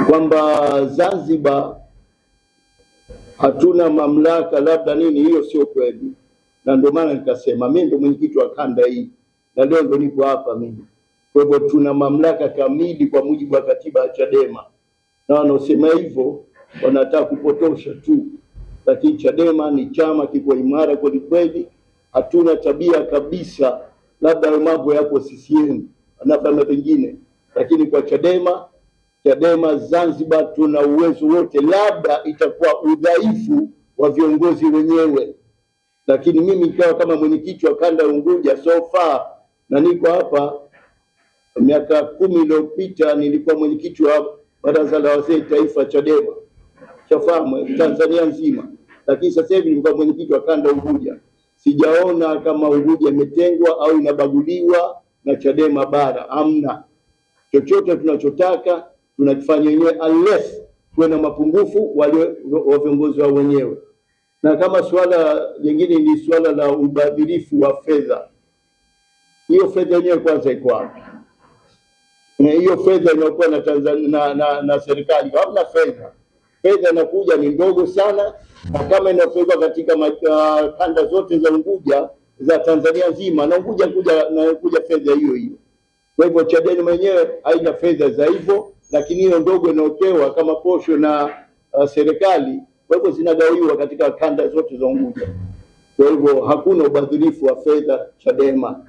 kwamba Zanzibar hatuna mamlaka labda nini, hiyo sio kweli. Na ndio maana nikasema mimi ndio mwenyekiti wa kanda hii na leo ndio niko hapa mimi. Kwa hivyo tuna mamlaka kamili kwa mujibu wa katiba ya Chadema, na wanaosema hivyo wanataka kupotosha tu, lakini Chadema ni chama kiko imara kweli kweli. Hatuna tabia kabisa, labda mambo yapo CCM na vyama vingine, lakini kwa Chadema Zanzibar tuna uwezo wote, labda itakuwa udhaifu wa viongozi wenyewe. Lakini mimi nikawa kama mwenyekiti wa kanda ya Unguja so far, na niko hapa miaka 10 iliyopita nilikuwa mwenyekiti wa baraza la wazee taifa Chadema chafahamu Tanzania nzima, lakini sasa hivi nilikuwa mwenyekiti wa kanda Unguja. Sijaona kama Unguja imetengwa au inabaguliwa na Chadema bara, hamna. Chochote tunachotaka tunakifanya wenyewe unless kuwe na mapungufu wa viongozi wa wenyewe. Na kama suala lingine ni suala la ubadhirifu wa fedha, hiyo fedha yenyewe kwanza iko wapi? Na hiyo fedha inayokuwa na Tanzania na serikali, hamna fedha. Fedha inakuja ni ndogo sana, na kama inapelekwa katika kanda zote za Unguja za Tanzania nzima, na Unguja kuja fedha hiyo hiyo. Kwa hivyo Chadema mwenyewe haina fedha za hivyo, lakini hiyo ndogo inaopewa kama posho na serikali, kwa hivyo zinagawiwa katika kanda zote za Unguja. Kwa hivyo hakuna ubadhirifu wa fedha Chadema.